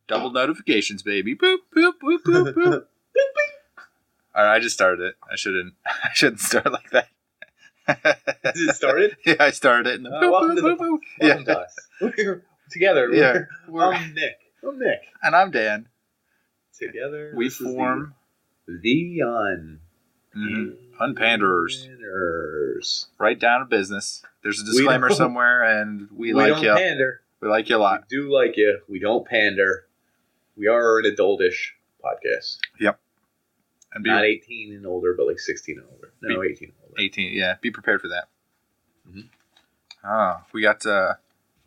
Double notifications, baby. Boop, boop, boop, boop, boop. All right, I just started it. I shouldn't start like that. Is it started? Yeah, I started it. And Welcome to us. We're together. Yeah, I'm Nick. And I'm Dan. Together, we form the UnPanderers. Right down to business. There's a disclaimer somewhere, and we like you. Pander. We like you a lot. We do like you. We don't pander. We are an adultish podcast. Yep. And not 18 and older, but like 16 and older. No, 18 and older. 18, yeah. Be prepared for that. Mm-hmm. We got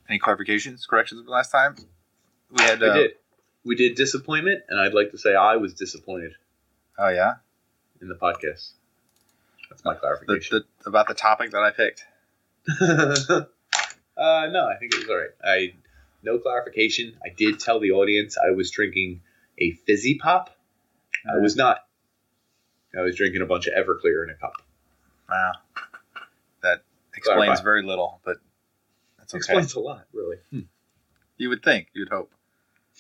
any clarifications, corrections from last time? We did. We did disappointment, and I'd like to say I was disappointed. Oh, yeah? In the podcast. That's my clarification. About the topic that I picked? No, I think it was all right. No clarification. I did tell the audience I was drinking a fizzy pop. I was not. I was drinking a bunch of Everclear in a cup. Wow. That explains very little, but that's okay. Explains a lot, really. You would think. You'd hope.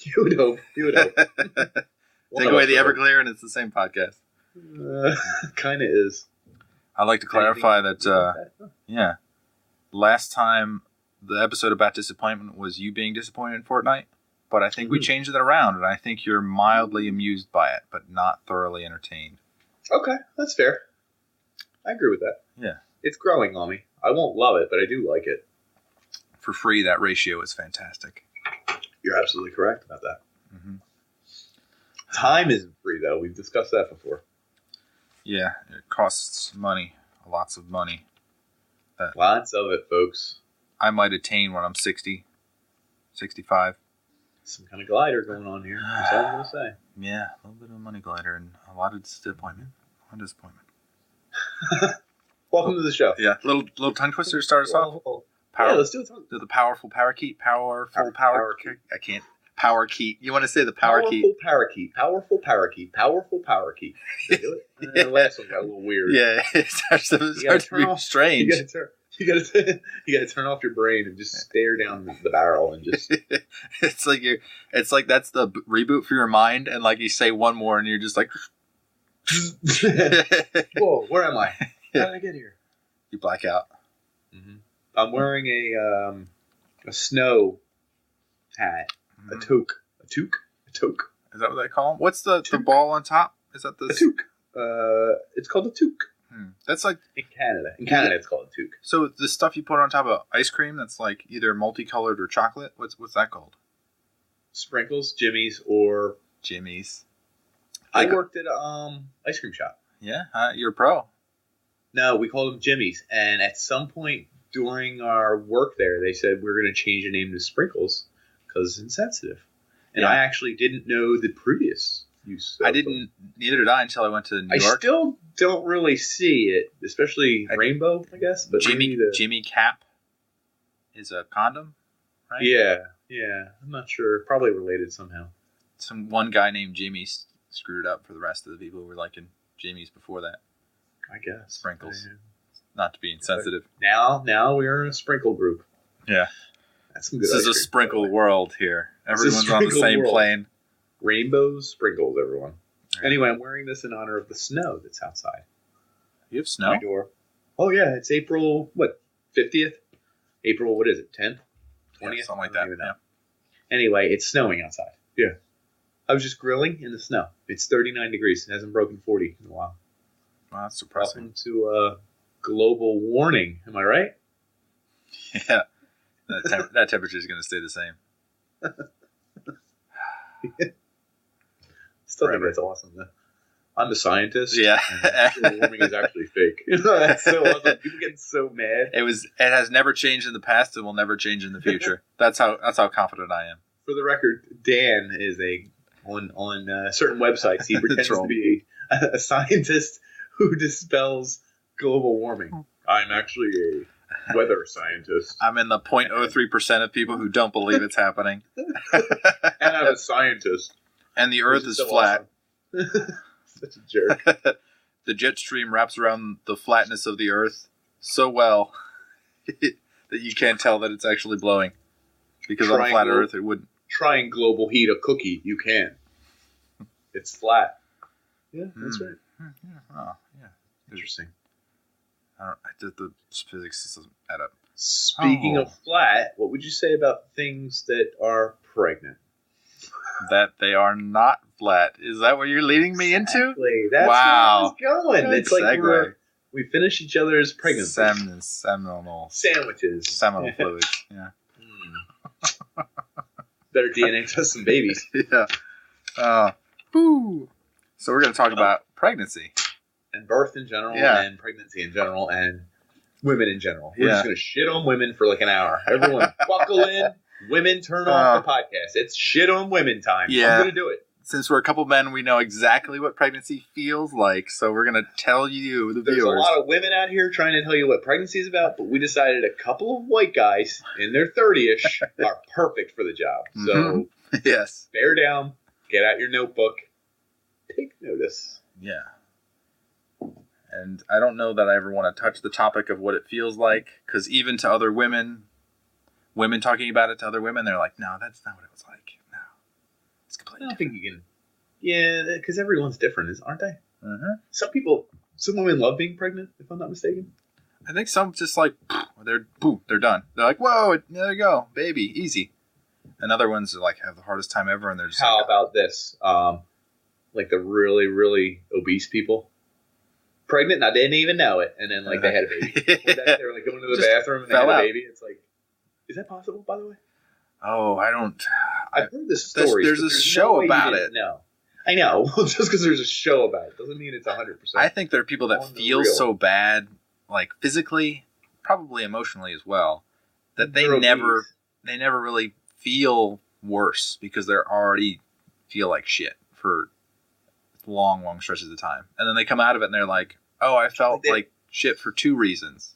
You would hope. Take away the Everclear and it's the same podcast. Kind of is. I'd like to clarify that, last time the episode about disappointment was you being disappointed in Fortnite, but I think we changed it around, and I think you're mildly amused by it, but not thoroughly entertained. Okay, that's fair. I agree with that. Yeah. It's growing on me. I won't love it, but I do like it. For free, that ratio is fantastic. You're absolutely correct about that. Mm-hmm. Time isn't free, though. We've discussed that before. Yeah, it costs money. Lots of money. Lots of it, folks. I might attain when I'm 60, 65. Some kind of glider going on here. That's all I'm going to say. Yeah, a little bit of a money glider and a lot of disappointment. Welcome to the show. Yeah, little tongue twister to start us off. Yeah, let's do it. The powerful parakeet. I can't. Parakeet. You want to say the parakeet? Powerful parakeet. Did you do it? And then the last one got a little weird. Yeah, it starts to be strange. You gotta turn off your brain and just stare down the barrel and just. It's like that's the reboot for your mind, and like you say one more, and you're just like. Whoa! Where am I? How did I get here? You black out. Mm-hmm. I'm wearing a snow hat, a toque. Is that what they call them? What's the ball on top? Is that the a toque? It's called a toque. That's like in Canada. In Canada, it's called a toque. So the stuff you put on top of ice cream that's like either multicolored or chocolate. What's that called? Sprinkles, jimmies, or jimmies. I worked at ice cream shop. Yeah, you're a pro. No, we called them jimmies, and at some point during our work there, they said we're going to change the name to Sprinkles because it's insensitive. And I actually didn't know the previous use. I didn't. Neither did I until I went to New York. I still don't really see it, especially rainbow, I guess. But Jimmy Cap is a condom, right? Yeah. I'm not sure. Probably related somehow. One guy named Jimmy screwed up for the rest of the people who were liking Jimmy's before that. I guess. Sprinkles. Not to be insensitive. Now we're in a sprinkle group. Yeah. That's some good This is a sprinkle world here. Everyone's on the same plane. Rainbows, sprinkles, everyone. Yeah. Anyway, I'm wearing this in honor of the snow that's outside. You have snow? My door. Oh, yeah. It's April, 50th? April, what is it, 10th? 20th? Yeah, something like that. Yeah. Anyway, it's snowing outside. Yeah. I was just grilling in the snow. It's 39 degrees. It hasn't broken 40 in a while. Wow, that's surprising. Welcome to global warning. Am I right? Yeah. That temperature is going to stay the same. Still think that's awesome, though. I'm the scientist. Yeah. Global warming is actually fake. That's so awesome. People get so mad. It has never changed in the past and will never change in the future. That's how confident I am. For the record, Dan is on certain websites. He pretends to be a scientist who dispels global warming. I'm actually a weather scientist. I'm in the 0.03% of people who don't believe it's happening. And I'm a scientist. And the Earth is so flat. Awesome. Such a jerk. The jet stream wraps around the flatness of the Earth so well that you can't tell that it's actually blowing. Because on a flat Earth, it wouldn't. try and global heat a cookie, you can. It's flat. Yeah, that's right. Yeah. Oh, yeah. Interesting. I did the physics doesn't add up. Speaking of flat, what would you say about things that are pregnant? That they are not flat. Is that what you're leading me into? Exactly. That's where I was going. Good it's like we finish each other's pregnancy. Seminal sandwiches. Seminal fluids. Yeah. Better DNA test some babies. Yeah. Woo. So we're going to talk about pregnancy. And birth in general, and pregnancy in general, and women in general. We're just going to shit on women for like an hour. Everyone buckle in. Women, turn off the podcast. It's shit on women time. Yeah. I'm going to do it. Since we're a couple men, we know exactly what pregnancy feels like. So we're going to tell you, the viewers. There's a lot of women out here trying to tell you what pregnancy is about, but we decided a couple of white guys in their 30-ish are perfect for the job. So, yes. Bear down. Get out your notebook. Take notice. Yeah. And I don't know that I ever want to touch the topic of what it feels like, because even to other women talking about it to other women, they're like, no, that's not what it was like. No. It's completely different. Think you can. Yeah, because everyone's different, aren't they? Mm-hmm. Some women love being pregnant, if I'm not mistaken. I think some just like, they're done. They're like, whoa, there you go, baby, easy. And other ones are like, have the hardest time ever, and they're just How like, about this? Like the really, really obese people. Pregnant, and I didn't even know it, and then like they had a baby. They were like going to the bathroom and they had a baby. It's like, is that possible? By the way, I've heard this story. There's a show about it. No, I know. Just because there's a show about it doesn't mean it's 100%. I think there are people that feel so bad, like physically, probably emotionally as well, that they never really feel worse because they're already feel like shit for long stretches of time, and then they come out of it and they're like, oh, I felt like shit for 2 reasons.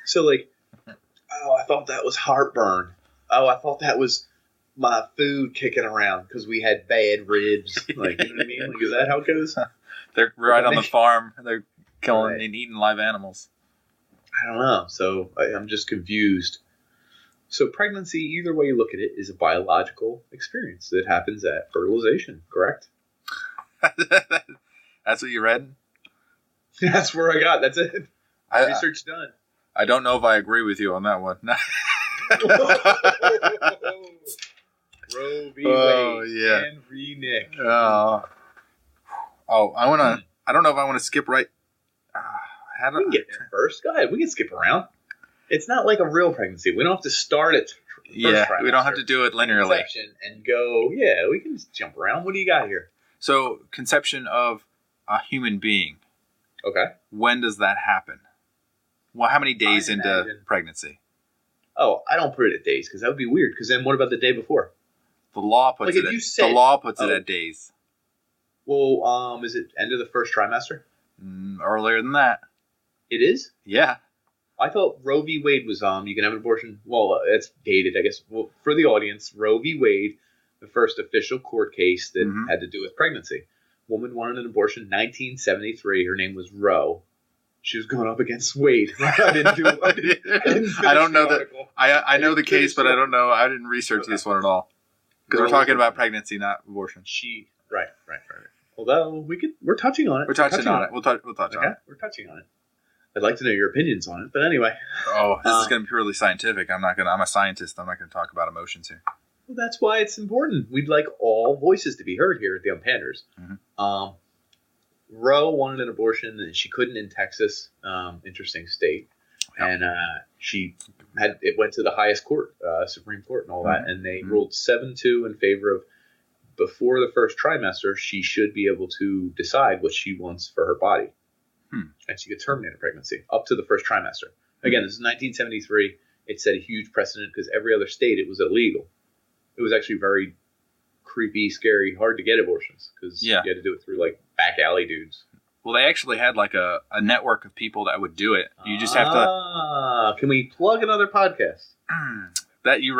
So like, oh, I thought that was heartburn. Oh, I thought that was my food kicking around because we had bad ribs. Like, you know what I mean? Like, is that how it goes? They're right on the farm. They're killing and eating live animals. I don't know. So I'm just confused. So pregnancy, either way you look at it, is a biological experience that happens at fertilization, correct? That's what you read? That's where I got. That's it. Research done. I don't know if I agree with you on that one. Roe v. Wade. Henry Nick. I don't know if I want to skip right. We can get there first. Go ahead. We can skip around. It's not like a real pregnancy. We don't have to start at we don't have to do it linearly. And go, we can just jump around. What do you got here? So, conception of a human being. Okay. When does that happen? Well, how many days into pregnancy? Oh, I don't put it at days because that would be weird. Because then what about the day before? The law puts it at days. Well, is it end of the first trimester? Earlier than that. It is? Yeah. I thought Roe v. Wade was you can have an abortion. Well, it's dated, I guess. Well, for the audience, Roe v. Wade, the first official court case that had to do with pregnancy. Woman wanted an abortion in 1973. Her name was Roe. She was going up against Wade. I didn't I don't know that. I know the case, but I don't know. I didn't research this one at all. Because we're talking about pregnancy, not abortion. Right. Although we're touching on it. We're touching on it. We'll touch on it. We're touching on it. I'd like to know your opinions on it, but anyway. Oh, this is going to be purely scientific. I'm a scientist. I'm not going to talk about emotions here. Well, that's why it's important. We'd like all voices to be heard here at the UnPanderers. Roe wanted an abortion, and she couldn't in Texas. Interesting state. Yep. And it went to the highest court, Supreme Court and all that, and they ruled 7-2 in favor of before the first trimester, she should be able to decide what she wants for her body. And she could terminate a pregnancy up to the first trimester. Again, this is 1973. It set a huge precedent because every other state, it was illegal. It was actually very creepy, scary, hard to get abortions because you had to do it through like back alley dudes. Well, they actually had like a network of people that would do it. You just have to. Can we plug another podcast? That you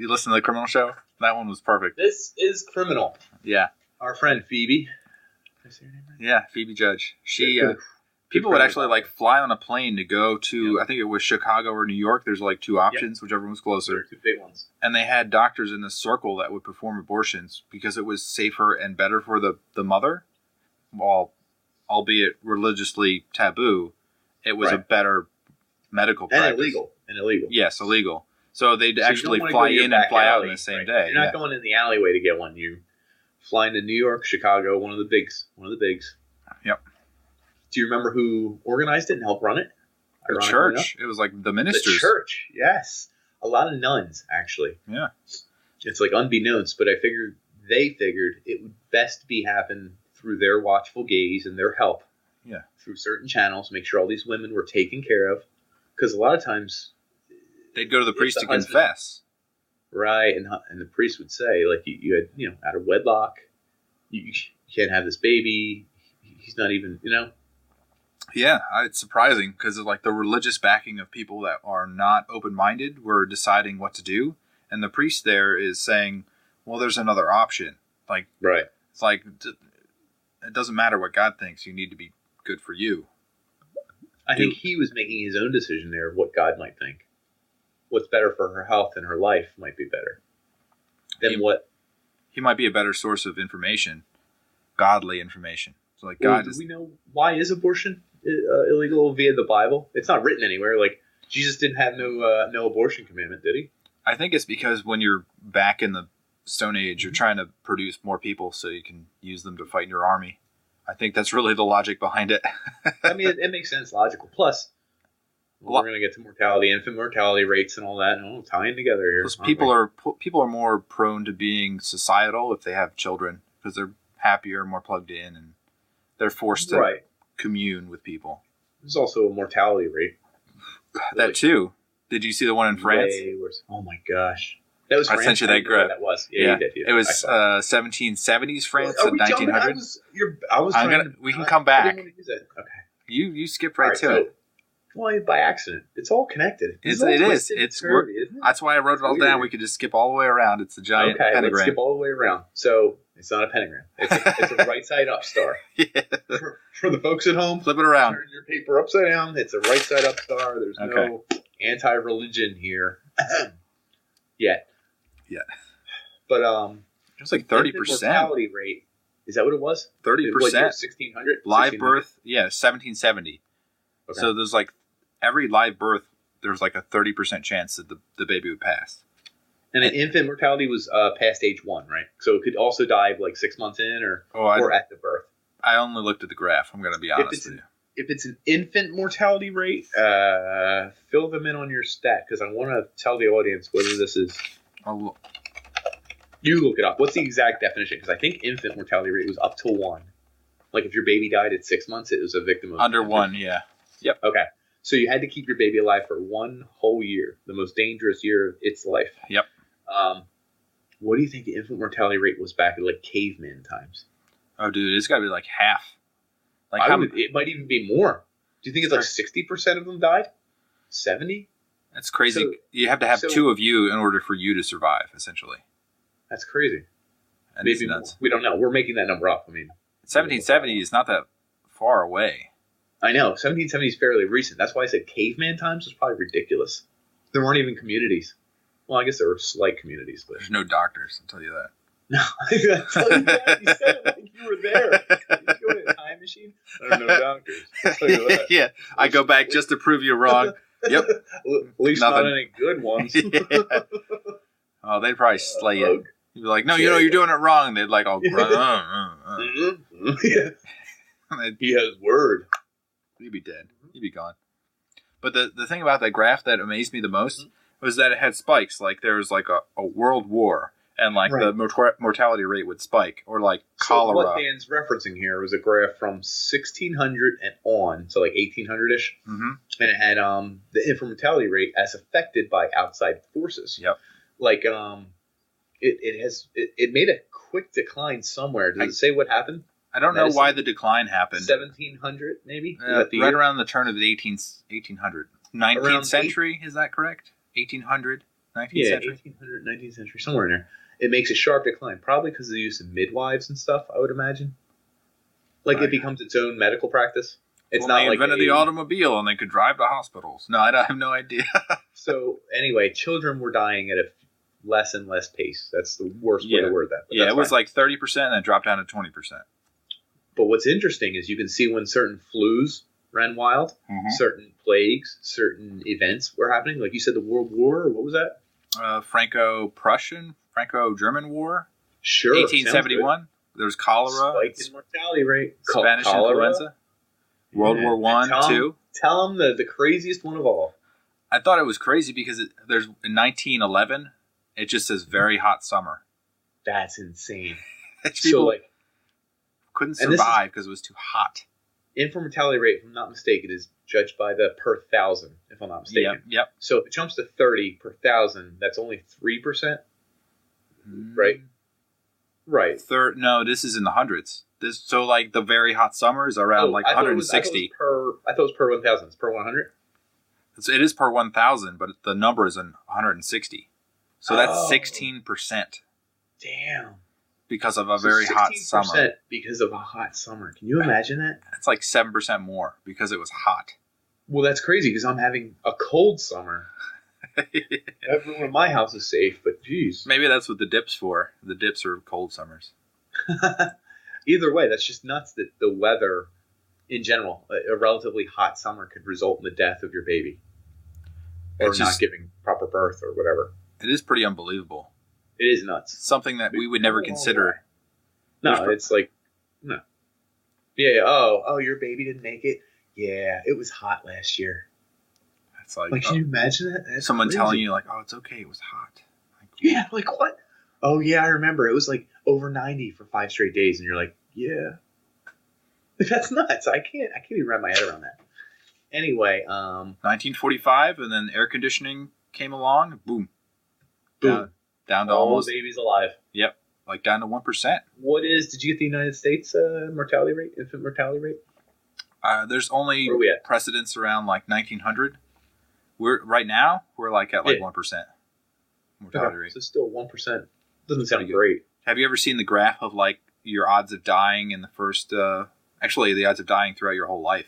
listen to the Criminal Show? That one was perfect. This is Criminal. Yeah. Our friend Phoebe. Did I say her name right? Yeah, Phoebe Judge. She People would actually like fly on a plane to go to, I think it was Chicago or New York. There's like two options, whichever one was closer. Two big ones. And they had doctors in the circle that would perform abortions because it was safer and better for the mother. While, albeit religiously taboo, it was a better medical practice. And illegal. Yes, illegal. So they'd actually fly in and fly out in the same day. You're not going in the alleyway to get one. You fly into New York, Chicago, one of the bigs. Yep. Do you remember who organized it and helped run it? The church. It was like the ministers. The church, yes. A lot of nuns, actually. Yeah. It's like unbeknownst, but they figured it would best be happen through their watchful gaze and their help. Yeah. Through certain channels, make sure all these women were taken care of. Because a lot of times... They'd go to the priest to confess. Right, and the priest would say, like, you had, out of wedlock, you can't have this baby, he's not even, Yeah, it's surprising because like the religious backing of people that are not open-minded were deciding what to do, and the priest there is saying, well, there's another option. Like, right. It's like, it doesn't matter what God thinks, you need to be good for you. I think he was making his own decision there of what God might think. What's better for her health and her life might be better than what... He might be a better source of information, godly information. So like God do we know why is abortion illegal via the Bible? It's not written anywhere. Like Jesus didn't have no abortion commandment, did he? I think it's because when you're back in the Stone Age, you're trying to produce more people so you can use them to fight in your army. I think that's really the logic behind it. I mean, it makes sense, logical. Plus, we're going to get to mortality, infant mortality rates, and all that, and all tying together here. Plus, people are more prone to being societal if they have children because they're happier, more plugged in, and they're forced to commune with people. There's also a mortality rate. That too. Did you see the one in France? Oh my gosh. That was France. I sent you that graph. That was. Yeah, you did. It was 1770s France and 1900s. We can come back. Okay. You skipped right to it. Well, by accident. It's all connected. It is. It's curvy, isn't it? That's why I wrote it all down. We could just skip all the way around. It's a giant pentagram. Let's skip all the way around. So it's not a pentagram. It's a right side up star. Yeah. For the folks at home, flip it around. Turn your paper upside down. It's a right side up star. There's no anti-religion here yet. Yeah. But it was like 30%. Mortality rate. Is that what it was? 30%. 1600? Live birth, 1770. Okay. So there's like every live birth, there's like a 30% chance that the baby would pass. And an infant mortality was past age 1, right? So it could also die like 6 months in or at the birth. I only looked at the graph. I'm going to be honest with you. If it's an infant mortality rate, fill them in on your stat because I want to tell the audience whether this is... You look it up. What's the exact definition? Because I think infant mortality rate was up to 1. Like if your baby died at 6 months, it was a victim of... Under 1, yeah. Yep. Okay. So you had to keep your baby alive for 1 whole year, the most dangerous year of its life. Yep. What do you think the infant mortality rate was back at like caveman times? Oh, dude, it's got to be like half. Like it might even be more. Do you think it's like 60% of them died? 70? That's crazy. So, you have to have 2 of you in order for you to survive, essentially. That's crazy. That Maybe nuts. We don't know. We're making that number up. I mean, 1770 is not that far away. I know. 1770 is fairly recent. That's why I said caveman times was probably ridiculous. There weren't even communities. Well, I guess there were slight communities, but there's no doctors. I'll tell you that. No, I tell you that. You said it like you were there. You go in a time machine. There are no doctors. I'll tell you that. Yeah, I go back just to prove you wrong. Yep. At least not any good ones. Yeah. Oh, they'd probably slay you. You'd be like, no, you're doing it wrong. They'd like all grunt. Yeah. He has word. You'd be dead. You'd be gone. But the thing about that graph that amazed me the most was that it had spikes. Like there was like a world war, and like the mortality rate would spike, or like cholera. So what Dan's referencing here was a graph from 1600 and on, so like 1800-ish, and it had the infant mortality rate as affected by outside forces. Yep. Like it made a quick decline somewhere. Does it say what happened? I don't know why the decline happened. 1700, maybe? Right around the turn of the 1800. 19th century, is that correct? 1800, 19th century? 1800, 19th century, somewhere in there. It makes a sharp decline, probably because of the use of midwives and stuff, I would imagine. Like it becomes its own medical practice. It's Well, not they like invented the automobile and they could drive to hospitals. No, I have no idea. So anyway, children were dying at a less and less pace. That's the worst way to word that. Yeah, it was like 30% and then dropped down to 20%. But what's interesting is you can see when certain flus ran wild, certain plagues, certain events were happening. Like you said, the World War, or what was that? Franco-German War. Sure. 1871. There was cholera. Spike in mortality rate. Spanish influenza. World War One, II. Tell them the craziest one of all. I thought it was crazy because there's in 1911, it just says very hot summer. That's insane. People like couldn't survive because it was too hot. Infant mortality rate, if I'm not mistaken, is judged by the per thousand, if I'm not mistaken. Yep. So if it jumps to 30 per thousand, that's only 3%, right? Right. No, this is in the hundreds. So like the very hot summers are around 160. I thought it was per 1,000. It's per 100. It is per 1,000, but the number is in 160. So that's 16%. Damn. Because of a very hot summer. Because of a hot summer. Can you imagine that? That's like 7% more because it was hot. Well, that's crazy because I'm having a cold summer. Everyone in my house is safe, but geez. Maybe that's what the dip's for. The dips are cold summers. Either way, that's just nuts that the weather, in general, a relatively hot summer could result in the death of your baby. Or not giving proper birth or whatever. It is pretty unbelievable. It is nuts. Something that we would never consider. No, it's like, no. Yeah, oh, your baby didn't make it? Yeah, it was hot last year. It's like can you imagine that? That's someone crazy. telling you, like, oh, it's okay, it was hot. Like, yeah, like what? Oh, yeah, I remember. It was like over 90 for 5 straight days. And you're like, yeah. That's nuts. I can't even wrap my head around that. Anyway. 1945, and then air conditioning came along. Boom. Down to all almost. Babies alive. Yep. Like down to 1%. Did you get the United States mortality rate, infant mortality rate? There's only precedents around like 1900. We're like at 1% mortality rate. So still 1%. Doesn't sound great. Have you ever seen the graph of like your odds of dying in the first, actually the odds of dying throughout your whole life?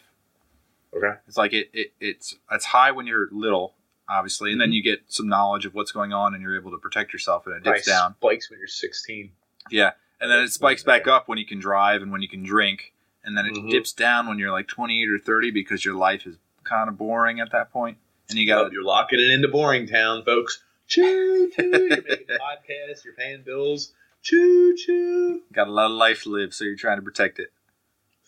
Okay. It's like it's high when you're little, obviously, and then you get some knowledge of what's going on and you're able to protect yourself, and it dips down. Spikes when you're 16. Yeah. And then it spikes back up when you can drive and when you can drink. And then it dips down when you're like 28 or 30 because your life is kind of boring at that point. And you're locking it into boring town, folks. Choo choo. You're making podcasts. You're paying bills. Choo choo. Got a lot of life to live, so you're trying to protect it.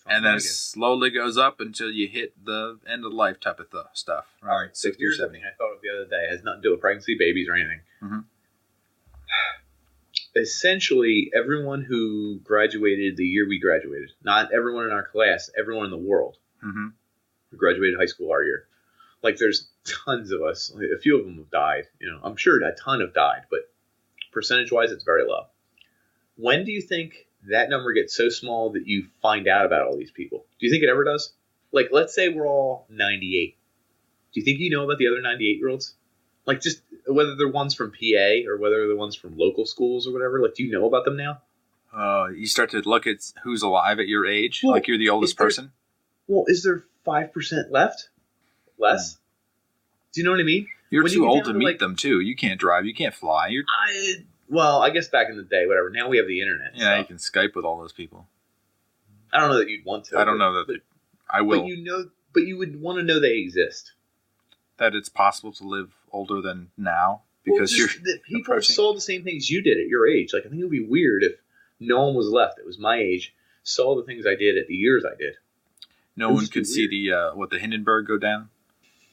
And then it slowly goes up until you hit the end of life type of stuff. All right, 60 or 70. I thought of the other day. It has nothing to do with pregnancy, babies, or anything. Mm-hmm. Essentially, everyone who graduated the year we graduated, not everyone in our class, everyone in the world who graduated high school our year. Like, there's tons of us. A few of them have died. I'm sure a ton have died, but percentage-wise, it's very low. When do you think that number gets so small that you find out about all these people? Do you think it ever does? Like, let's say we're all 98. Do you think you know about the other 98-year-olds? Like, just whether they're ones from PA or whether they're ones from local schools or whatever. Like, do you know about them now? You start to look at who's alive at your age. Well, like you're the oldest person. Well, is there 5% left? Less? Do you know what I mean? You're too old to meet them, too. You can't drive. You can't fly. Well, I guess back in the day, whatever. Now we have the internet. Yeah, you can Skype with all those people. I don't know that you'd want to. I don't know that I will. But you would want to know they exist. That it's possible to live older than now because people saw the same things you did at your age. Like, I think it would be weird if no one was left that was my age saw the things I did at the years I did. No one could see the Hindenburg go down.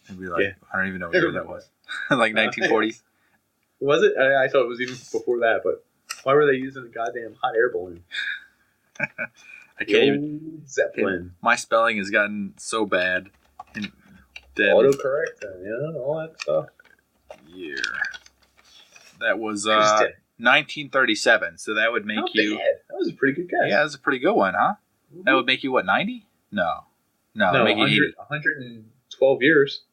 And be like, I don't even know what year that was. Like 1940s. Was it? I thought it was even before that, but why were they using a goddamn hot air balloon? I can't even. Zeppelin. My spelling has gotten so bad. Autocorrect, all that stuff. Year. That was 1937, so that would make you. Bad. That was a pretty good guess. Yeah, that was a pretty good one, huh? Mm-hmm. That would make you what, 90? No, that would make you 80. 112 years.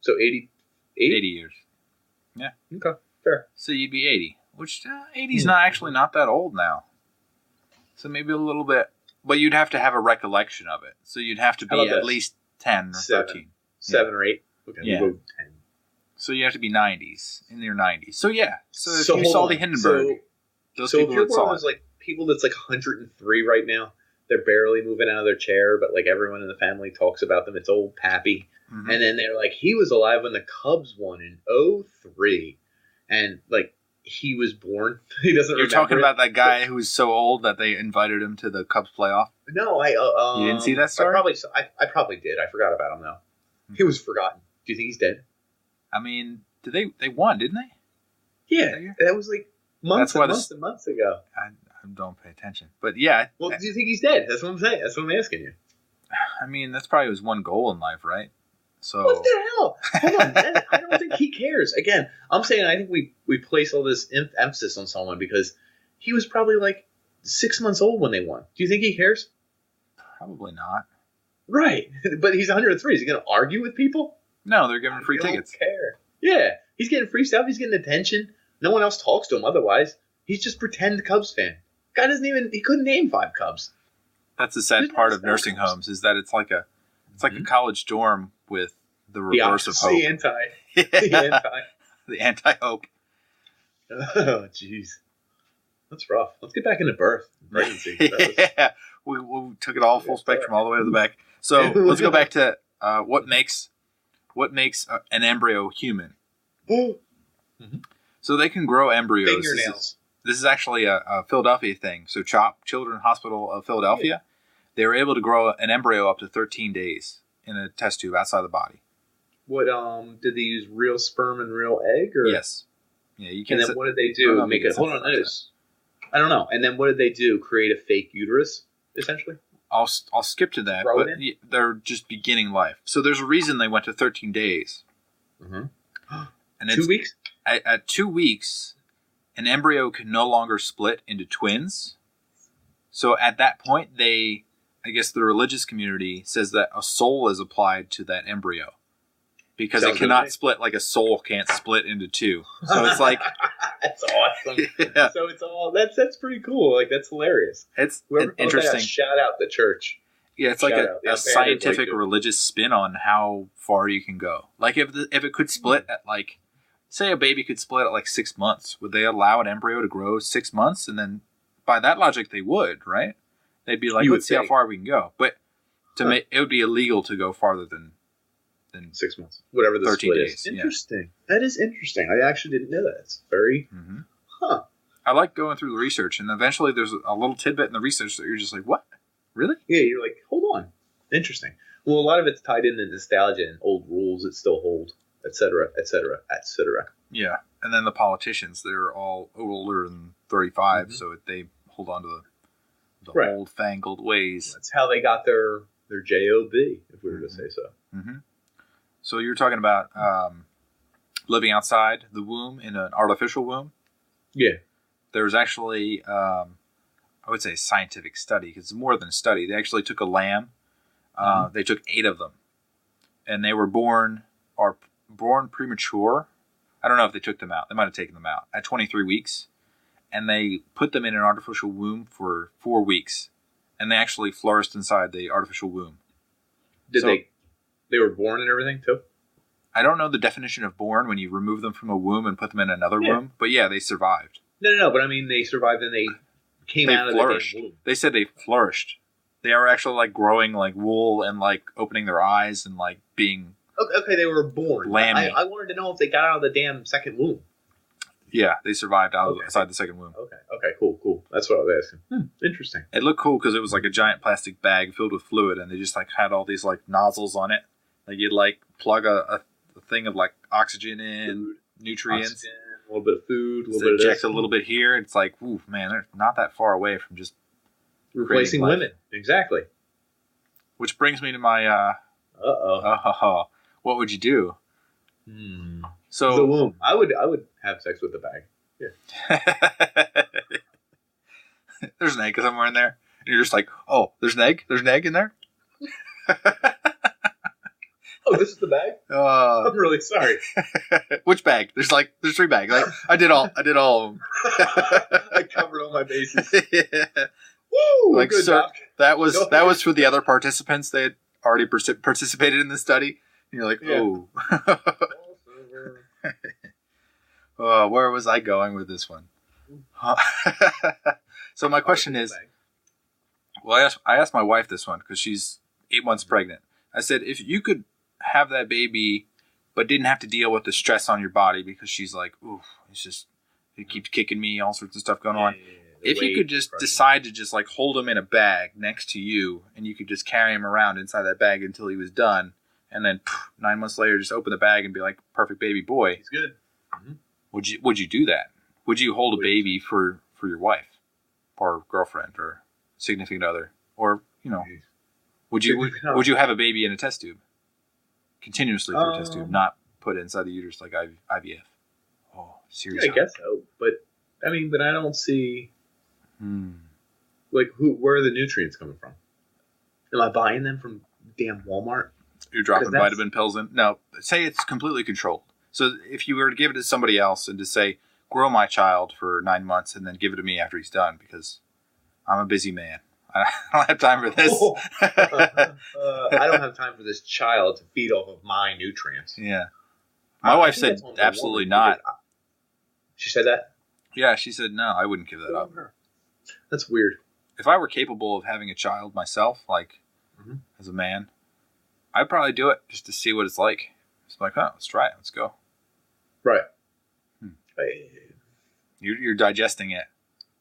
So 80 years. Yeah. Okay, fair. So you'd be 80, which 80's not that old now. So maybe a little bit But you'd have to have a recollection of it. So you'd have to be at least 10 or 13. 7 or 8. Okay, yeah. we'll go 10. So you have to be 90s, in your 90s. So yeah. So if So you hold saw on. the Hindenburg, those So people if you're that one saw of those it. like people that's like 103 right now, they're barely moving out of their chair, but like everyone in the family talks about them. It's old Pappy. Mhm. And then they're like, he was alive when the Cubs won in 03. And like he was born. He doesn't You're remember talking it. about that guy who was so old that they invited him to the Cubs playoff? No, You didn't see that story? I probably did. I forgot about him though. He was forgotten. Do you think he's dead? I mean, they won, didn't they? Yeah, that was like months That's why and months ago. I don't pay attention. But yeah. Well, do you think he's dead? That's what I'm saying. That's what I'm asking you. I mean, that's probably his one goal in life, right? So What the hell? Hold on. I don't think he cares. Again, I'm saying I think we place all this emphasis on someone because he was probably like 6 months old when they won. Do you think he cares? probably not. Right. But he's 103. Is he going to argue with people? No, they're giving free tickets. I don't care. Yeah. He's getting free stuff. He's getting attention. No one else talks to him otherwise. He's just pretend Cubs fan. Guy doesn't even, he couldn't name 5 Cubs. That's the sad part of nursing homes is that it's like a college dorm with the reverse of hope. The anti. The anti-hope. Oh, jeez. That's rough. Let's get back into birth. Pregnancy. Yeah. We took it all full spectrum all the way to the back. So let's go back to what makes an embryo human. Mm-hmm. So they can grow embryos. Fingernails. This is actually a Philadelphia thing. So CHOP, Children's Hospital of Philadelphia, they were able to grow an embryo up to 13 days in a test tube outside the body. What did they use real sperm and real egg? Or? Yes. Yeah, you can. And then what did they do? Make it. Hold on, I don't know. And then what did they do? Create a fake uterus, essentially. I'll skip to that, but they're just beginning life. So there's a reason they went to 13 days. Mm-hmm. And 2 weeks. At 2 weeks, an embryo can no longer split into twins. So at that point, I guess the religious community says that a soul is applied to that embryo. Because it cannot split like a soul can't split into 2. So it's like that's awesome. Yeah. So it's all that's pretty cool. Like that's hilarious. It's interesting. Shout out the church. Yeah, it's like a scientific religious spin on how far you can go. Like if it could split at like, say a baby could split at like 6 months, would they allow an embryo to grow 6 months? And then by that logic, they would, right? They'd be like, let's see how far we can go. But it would be illegal to go farther than 6 months, whatever the 13 split days. is. Interesting. Yeah. That is interesting. I actually didn't know that. It's very, I like going through the research, and eventually there's a little tidbit in the research that you're just like, what? Really? Yeah, you're like, hold on. Interesting. Well, a lot of it's tied into nostalgia and old rules that still hold, et cetera, et cetera, et cetera. Yeah, and then the politicians, they're all older than 35, so they hold on to the old-fangled ways. That's how they got their job, if we were to say so. Mm-hmm. So you're talking about living outside the womb in an artificial womb? Yeah. There's actually, I would say, a scientific study, because it's more than a study. They actually took a lamb. They took 8 of them. And they were born premature. I don't know if they took them out. They might have taken them out at 23 weeks. And they put them in an artificial womb for 4 weeks. And they actually flourished inside the artificial womb. They were born and everything, too? I don't know the definition of born when you remove them from a womb and put them in another womb. But yeah, they survived. No. But I mean, they survived and they came out of the damn womb. They said they flourished. They are actually like growing like wool and like opening their eyes and like being... Okay, they were born. Lammy. I wanted to know if they got out of the damn second womb. Yeah, they survived outside the second womb. Okay, cool. That's what I was asking. Interesting. It looked cool because it was like a giant plastic bag filled with fluid, and they just like had all these like nozzles on it. Like you'd like plug a thing of like oxygen in, nutrients, oxygen, a little bit of food, a little bit of inject a little bit here. It's like, ooh, man, they're not that far away from just replacing women. Exactly. Which brings me to my what would you do? So the womb. I would have sex with the bag. Yeah. There's an egg somewhere in there. And you're just like, oh, there's an egg? There's an egg in there? Oh, this is the bag? I'm really sorry. Which bag? There's 3 bags. Like, I did all of them. I covered all my bases. Yeah. Woo! Like good, Doc. That was for the other participants. They had already participated in the study. And you're like, oh. Oh, where was I going with this one? So my question is, well, I asked my wife this one because she's 8 months pregnant. I said, if you could have that baby, but didn't have to deal with the stress on your body because she's like, ooh, it keeps kicking me, all sorts of stuff going on. If you could just decide to just like hold him in a bag next to you and you could just carry him around inside that bag until he was done. And then 9 months later, just open the bag and be like, perfect baby boy. He's good. Mm-hmm. Would you do that? Would you hold a baby for your wife or girlfriend or significant other? Or, would you have a baby in a test tube? Continuously through a test tube, not put inside the uterus like IVF. Oh, seriously. Yeah, I guess so. But I don't see where are the nutrients coming from? Am I buying them from damn Walmart? You're dropping vitamin pills in? No, say it's completely controlled. So if you were to give it to somebody else and to say, grow my child for 9 months and then give it to me after he's done because I'm a busy man. I don't have time for this. I don't have time for this child to feed off of my nutrients. Yeah. My wife said absolutely not. She said that? Yeah, she said, no, I wouldn't give that up. That's weird. If I were capable of having a child myself, as a man, I'd probably do it just to see what it's like. It's like, let's try it. Let's go. Right. You're digesting it.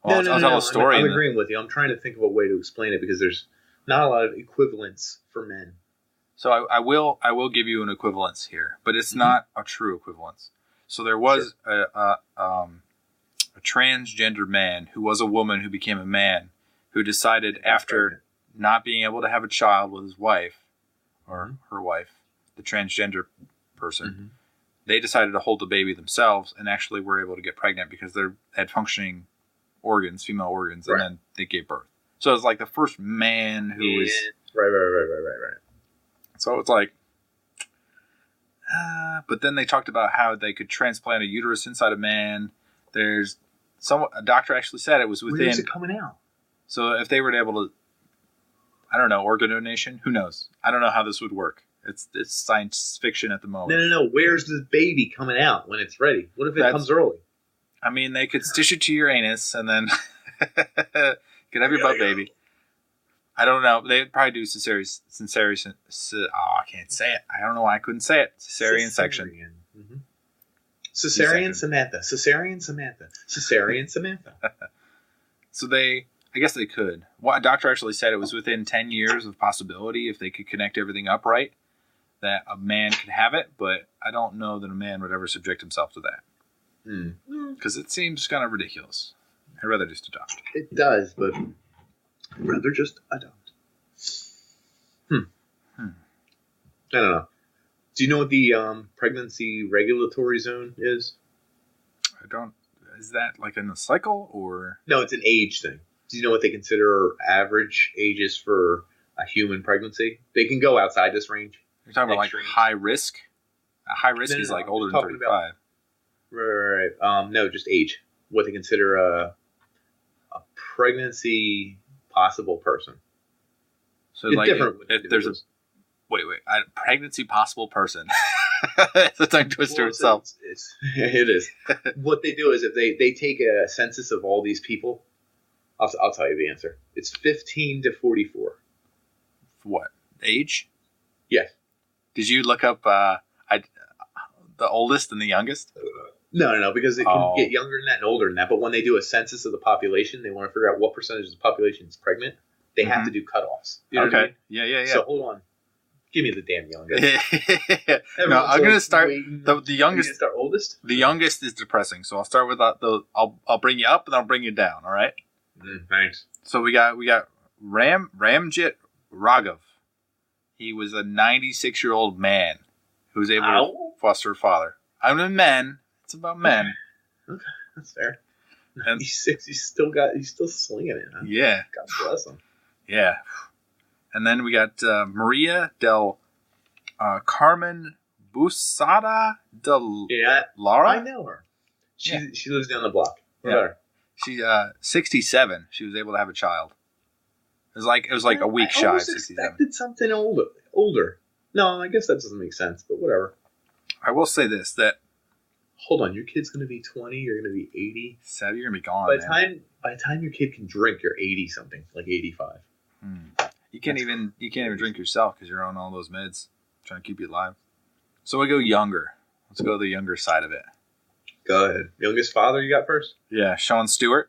Well, I'll tell a story. I'm agreeing with you. I'm trying to think of a way to explain it because there's not a lot of equivalence for men. So I will give you an equivalence here, but it's not a true equivalence. So there was a transgender man who was a woman who became a man who decided after not being able to have a child with his wife or her wife, the transgender person, they decided to hold the baby themselves and actually were able to get pregnant because they had functioning organs, female organs, and then they gave birth. So it's like the first man who was... Right. So it's like... but then they talked about how they could transplant a uterus inside a man. There's... a doctor actually said it was within... Where is it coming out? So if they were able to... I don't know, organ donation? Who knows? I don't know how this would work. It's science fiction at the moment. No. Where's the baby coming out when it's ready? What if it comes early? I mean, they could stitch it to your anus and then could have your butt baby. I don't know. They'd probably do cesarean. I can't say it. I don't know why I couldn't say it. Cesarean section. Mm-hmm. Cesarean Samantha. Cesarean Samantha. Cesarean Samantha. So I guess they could. Well, a doctor actually said it was within 10 years of possibility if they could connect everything up right that a man could have it, but I don't know that a man would ever subject himself to that. Because it seems kind of ridiculous. I'd rather just adopt. It does, but I'd rather just adopt. I don't know. Do you know what the pregnancy regulatory zone is? I don't. Is that like in a cycle or? No, it's an age thing. Do you know what they consider average ages for a human pregnancy? They can go outside this range. You're talking about like high risk? High risk is like older than 35. Right. No, just age. What they consider a pregnancy possible person. So it's like if there's a pregnancy possible person. It's a tongue twister itself. It is. What they do is if they take a census of all these people, I'll tell you the answer. It's 15 to 44. What? Age? Yes. Did you look up the oldest and the youngest? No, because it can get younger than that and older than that. But when they do a census of the population, they want to figure out what percentage of the population is pregnant. They have to do cutoffs. You know what I mean? Yeah. So hold on. Give me the damn youngest. No, I'm going to start the youngest. Start oldest? The youngest is depressing. So I'll start with I'll bring you up and I'll bring you down. All right? Thanks. So we got Ramjit Raghav. He was a 96-year-old man who was able to foster a father. I'm a men. It's about men. Okay, that's fair. 96. He's still slinging it. Huh? Yeah. God bless him. Yeah. And then we got Maria del Carmen Busada de Lara. I know her. She lives down the block. What about her? She's 67. She was able to have a child. It was like a week shy of 67. I expected something older. No, I guess that doesn't make sense, but whatever. I will say this, that... Hold on, your kid's going to be 20, you're going to be 80. Sad, you're going to be gone, By the time your kid can drink, you're 80-something, like 85. You can't even drink yourself because you're on all those meds trying to keep you alive. So we go younger. Let's go to the younger side of it. Go ahead. Youngest father you got first? Yeah, Sean Stewart.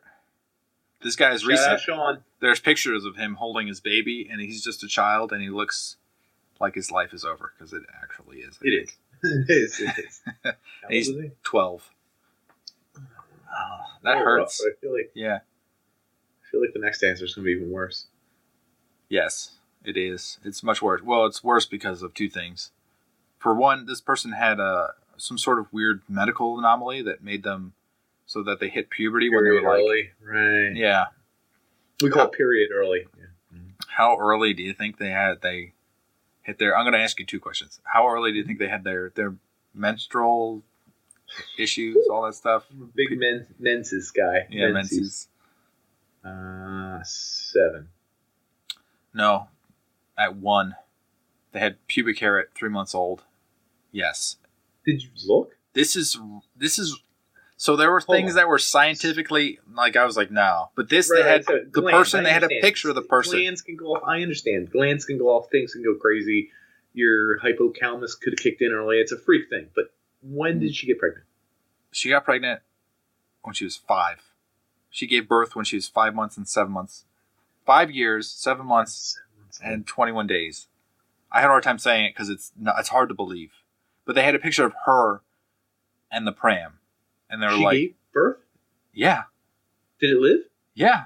This guy is recent. Shout out Sean. There's pictures of him holding his baby, and he's just a child, and he looks like his life is over, because it actually is. It is. And he's 12. That hurts. I feel like the next answer is going to be even worse. Yes, it is. It's much worse. Well, it's worse because of two things. For one, this person had some sort of weird medical anomaly that made them so that they hit puberty when they were like... early. Right. Yeah. We call it period early. Yeah. How early do you think they hit their... I'm going to ask you two questions. How early do you think they had their menstrual issues, all that stuff? I'm a big menses guy. Yeah, menses. 7. No. At 1. They had pubic hair at 3 months old. Yes. Did you look? This is so there were things that were scientifically, like, I was like, no. But this, right, they had so the person, they had a picture of the person. Glands can go off. I understand. Glands can go off. Things can go crazy. Your hypothalamus could have kicked in early. It's a freak thing. But when did she get pregnant? She got pregnant when she was 5. She gave birth when she was 5 months and 7 months. 5 years, 7 months, and 21 days. I had a hard time saying it because it's hard to believe. But they had a picture of her and the pram. And they were she gave birth? Yeah. Did it live? Yeah.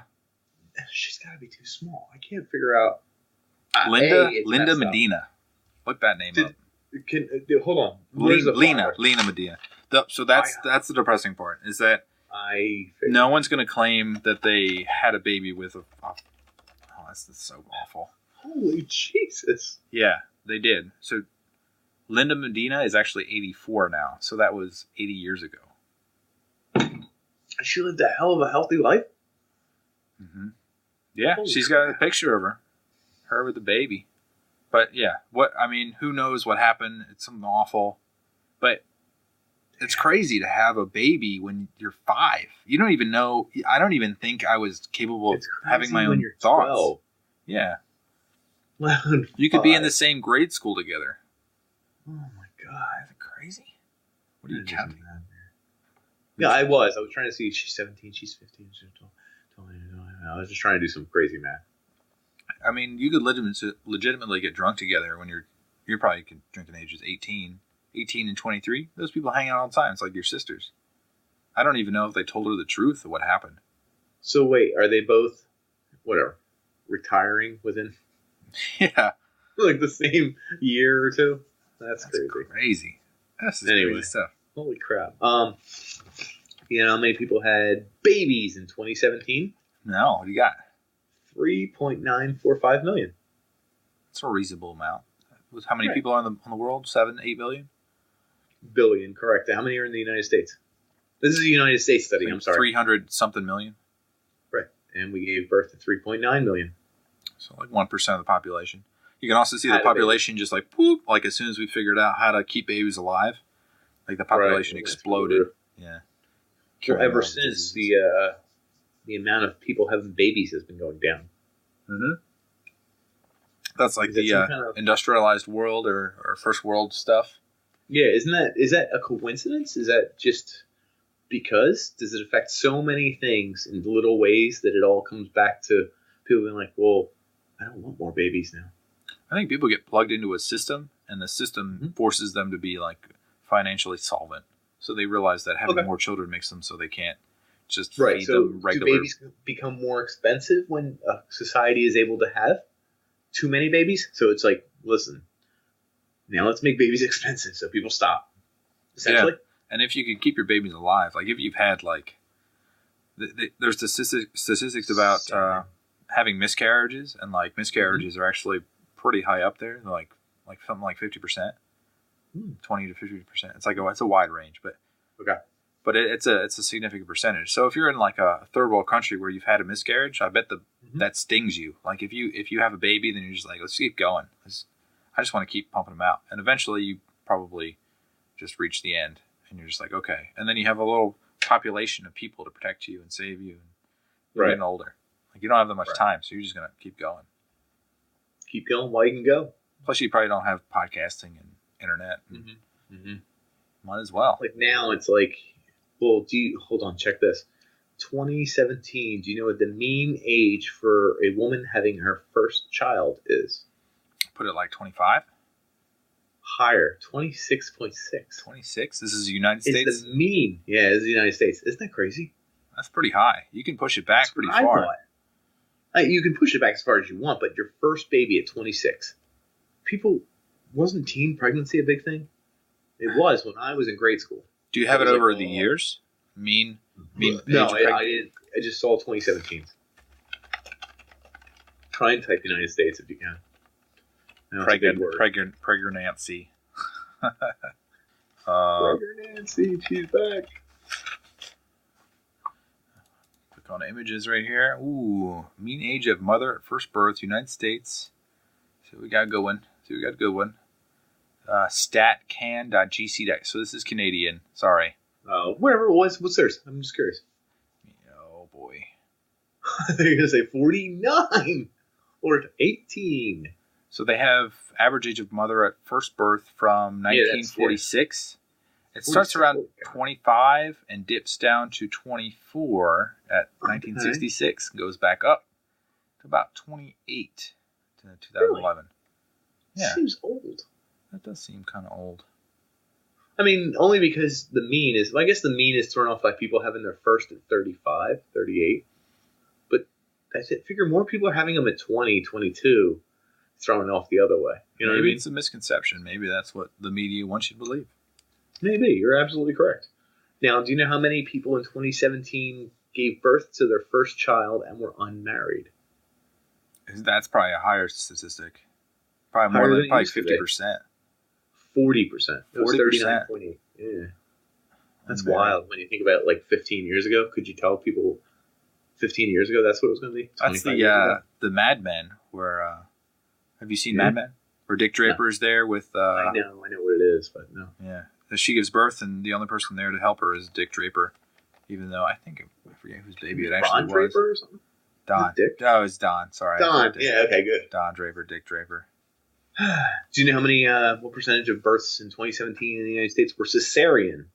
She's got to be too small. I can't figure out. Linda Medina. Look that name up. Hold on. Lena Medina. So that's the depressing part, is that no one's going to claim that they had a baby with a... Oh, that's so awful. Holy Jesus. Yeah, they did. So Linda Medina is actually 84 now. So that was 80 years ago. She lived a hell of a healthy life. Mm-hmm. Yeah, Holy she's crap. got a picture of her with the baby. But yeah, who knows what happened? It's something awful. But it's crazy to have a baby when you're 5. You don't even know. I don't even think I was capable of having my own thoughts. 12. Yeah. 11, you could be in the same grade school together. Oh my God. Is it crazy? What are you counting? Yeah, I was trying to see. She's 17. She's 15. She's 12. I was just trying to do some crazy math. I mean, you could legitimately get drunk together when you're probably drinking ages 18 and 23. Those people hang out all the time. It's like your sisters. I don't even know if they told her the truth of what happened. So wait, are they both, retiring within? Yeah. Like the same year or two? That's crazy. That's crazy stuff. Holy crap. You know how many people had babies in 2017? No, what do you got? 3.945 million. That's a reasonable amount. How many people are on the world? 7, 8 billion? Billion, correct. How many are in the United States? This is a United States study, I'm sorry. 300-something million. Right. And we gave birth to 3.9 million. So like 1% of the population. You can also see the population just like, whoop, like as soon as we figured out how to keep babies alive, like the population exploded. Yeah. Well, ever since the amount of people having babies has been going down. Mm-hmm. That's like the industrialized world or first world stuff. Yeah, is that a coincidence? Is that just because? Does it affect so many things in little ways that it all comes back to people being like, well, I don't want more babies now? I think people get plugged into a system, and the system forces them to be like financially solvent. So they realize that having more children makes them so they can't just feed them regular. Do babies become more expensive when a society is able to have too many babies? So it's like, listen, now let's make babies expensive so people stop. Essentially. Yeah. And if you can keep your babies alive, like if you've had there's statistics about having miscarriages, and like miscarriages are actually pretty high up there. They're like something like 50%, 20 to 50%. It's like it's a wide range, but it's a significant percentage. So if you're in like a third world country where you've had a miscarriage, I bet the that stings you. Like if you have a baby, then you're just like, let's keep going. I just want to keep pumping them out. And eventually you probably just reach the end and you're just like, okay. And then you have a little population of people to protect you and save you. And you're getting older. Like you don't have that much time, so you're just going to keep going. Keep going while you can go. Plus you probably don't have podcasting and internet. And might as well. Like now it's like, well, hold on, check this. 2017, do you know what the mean age for a woman having her first child is? Put it like 25? Higher, 26.6. 26? This is the United States? It's the mean. Yeah, it's the United States. Isn't that crazy? That's pretty high. You can push it back pretty far. You can push it back as far as you want, but your first baby at 26. Wasn't teen pregnancy a big thing? It was when I was in grade school. Do you have it over the years? Mean no, I didn't. I just saw 2017. Try and type United States if you can. Pregnancy. Pregnancy, she's back. Click on images right here. Ooh, mean age of mother at first birth, United States. So we got a good one. Statcan.gc. So this is Canadian. Sorry. Whatever it was. What's theirs? I'm just curious. Oh, boy. They're going to say 49 or 18. So they have average age of mother at first birth from 1946. It starts around 25 and dips down to 24 at 1966. Goes back up to about 28 to 2011. Really? Yeah. Seems old. That does seem kind of old. I mean, only because the mean is... Well, I guess the mean is thrown off by people having their first at 35, 38. But I figure more people are having them at 20, 22, throwing off the other way. You know what I mean? It's a misconception. Maybe that's what the media wants you to believe. Maybe. You're absolutely correct. Now, do you know how many people in 2017 gave birth to their first child and were unmarried? That's probably a higher statistic. Probably more than 50%. 40%. It was 39.8. Yeah. That's wild when you think about it, like 15 years ago. Could you tell people 15 years ago that's what it was going to be? That's the Mad Men where... have you seen Mad Men? Where Dick Draper is there with... I know what it is, but no. Yeah. She gives birth, and the only person there to help her is Dick Draper. Even though I forget whose baby it actually was. Don Draper or something? Don. Dick? Oh, it's Don. Sorry. Don. Yeah, okay, good. Don Draper, Dick Draper. Do you know how many, what percentage of births in 2017 in the United States were cesarean?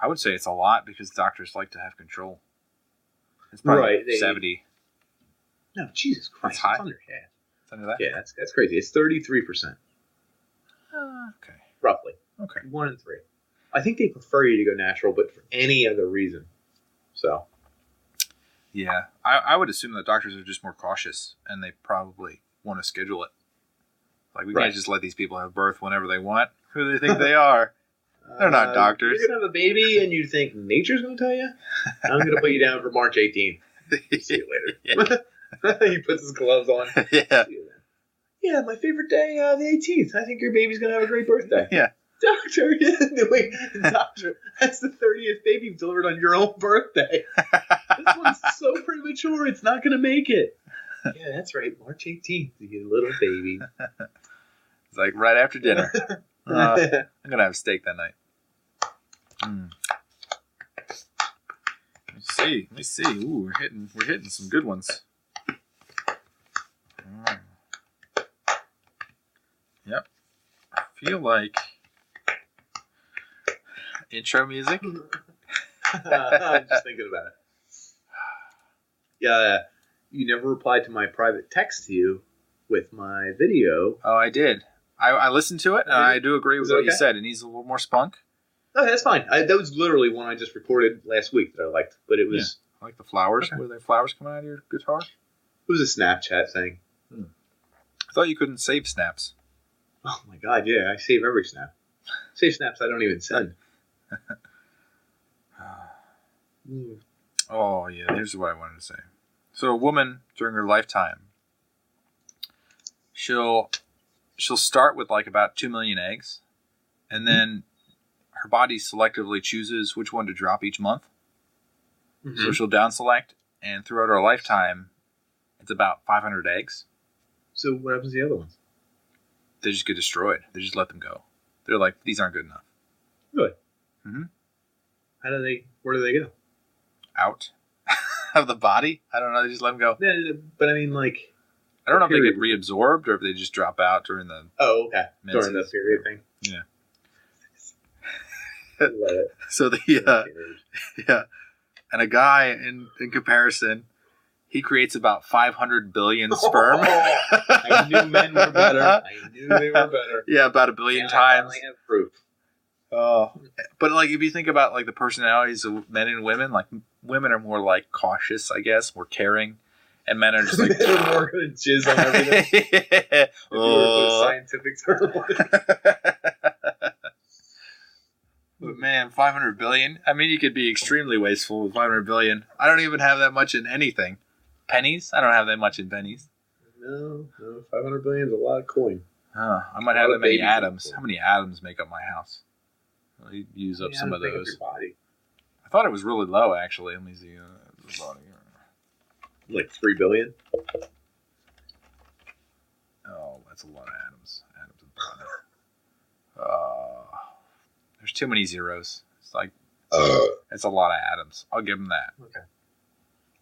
I would say it's a lot because doctors like to have control. It's probably 70. No, Jesus Christ. That's high. It's under, It's under that? Yeah, that's crazy. It's 33%. Okay. Roughly. Okay. 1 in 3. I think they prefer you to go natural, but for any other reason. So. Yeah. I would assume that doctors are just more cautious and they probably want to schedule it. Like, we can't just let these people have birth whenever they want. Who do they think they are? They're not doctors. You're going to have a baby and you think nature's going to tell you? I'm going to put you down for March 18th. See you later. He puts his gloves on. Yeah. Yeah, my favorite day, the 18th. I think your baby's going to have a great birthday. Yeah. Doctor, wait, doctor, that's the 30th baby you delivered on your own birthday. This one's so premature, it's not going to make it. Yeah, that's right, March 18th, you little baby. It's like right after dinner. I'm going to have steak that night. Let me see. Ooh, we're hitting some good ones. Yep. I feel like intro music. I'm just thinking about it. Yeah, you never replied to my private text to you with my video. Oh, I did. I listened to it, and I do agree with what you said. It needs a little more spunk. Oh, that's fine. That was literally one I just recorded last week that I liked, but it was... Yeah. I like the flowers. Okay. Were there flowers coming out of your guitar? It was a Snapchat thing. I thought you couldn't save snaps. Oh, my God, yeah. I save every snap. Save snaps I don't even send. Oh, yeah. Here's what I wanted to say. So a woman, during her lifetime, she'll start with like about 2 million eggs, and then her body selectively chooses which one to drop each month. So she'll down select, and throughout her lifetime, It's about 500 eggs. So what happens to the other ones? They just get destroyed. They just let them go. They're like, these aren't good enough. Really? Mm-hmm. Where do they go? Out of the body? I don't know. They just let them go. Yeah, but I mean, like... I don't know if they get reabsorbed or if they just drop out during the... Oh, okay. Menses. During the period thing. Yeah. So yeah. And a guy, in comparison, he creates about 500 billion sperm. I knew men were better. I knew they were better. Yeah, about 1 billion times. I have proof. Oh, but like if you think about like the personalities of men and women, like women are more like cautious, I guess, more caring, and men are just like they're more gonna jizz on everything. Yeah. Scientific term. But man, 500 billion. I mean, you could be extremely wasteful with 500 billion. I don't even have that much in anything. Pennies? I don't have that much in pennies. No, 500 billion is a lot of coin. I might have that many atoms. How many atoms make up my house? I'll use up some of those. I thought it was really low, actually. Let me see. Like 3 billion? Oh, that's a lot of atoms. Atoms and there's too many zeros. It's like, it's a lot of atoms. I'll give them that. Okay.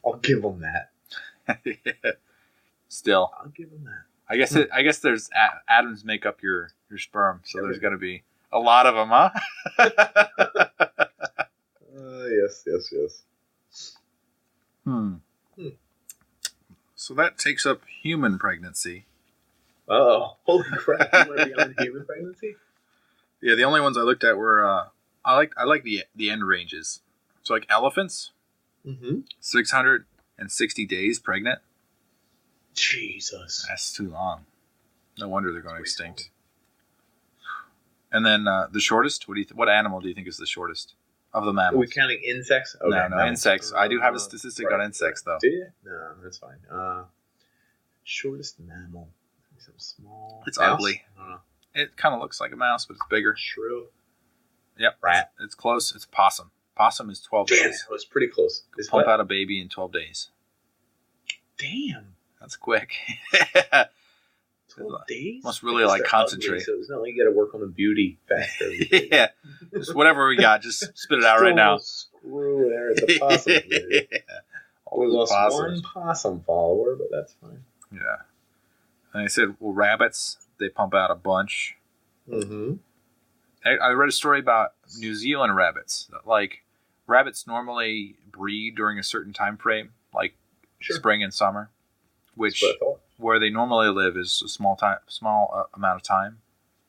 I'll give them that. Yeah. Still. I'll give them that. I guess there's atoms make up your sperm, so there's got to be a lot of them, huh? Yes. So that takes up human pregnancy. Oh, holy crap! You want to be on human pregnancy? Yeah, the only ones I looked at were I like the end ranges. So like elephants, 660 days pregnant. Jesus, that's too long. No wonder they're going extinct. And then the shortest. What animal do you think is the shortest of the mammals? Are we counting insects? Okay, no, insects. I do have a statistic on insects, though. Do you? No, that's fine. Shortest mammal. Something small. It's mouse? ugly. I don't know. It kind of looks like a mouse, but it's bigger. Shrew. Yep. Rat. It's close. It's possum. Possum is 12 Damn, days. it was pretty close. Pump out a baby in 12 days. Damn. That's quick. 12 days? Must really like concentrate. Ugly, so it's not like you got to work on the beauty factor. Yeah. Just whatever we got, just spit it out right now. Screw there at the possum. Yeah. We lost one possum follower, but that's fine. Yeah. And I said, well, rabbits, they pump out a bunch. Mm-hmm. I read a story about New Zealand rabbits. Like, rabbits normally breed during a certain time frame, like spring and summer, which where they normally live is a small amount of time.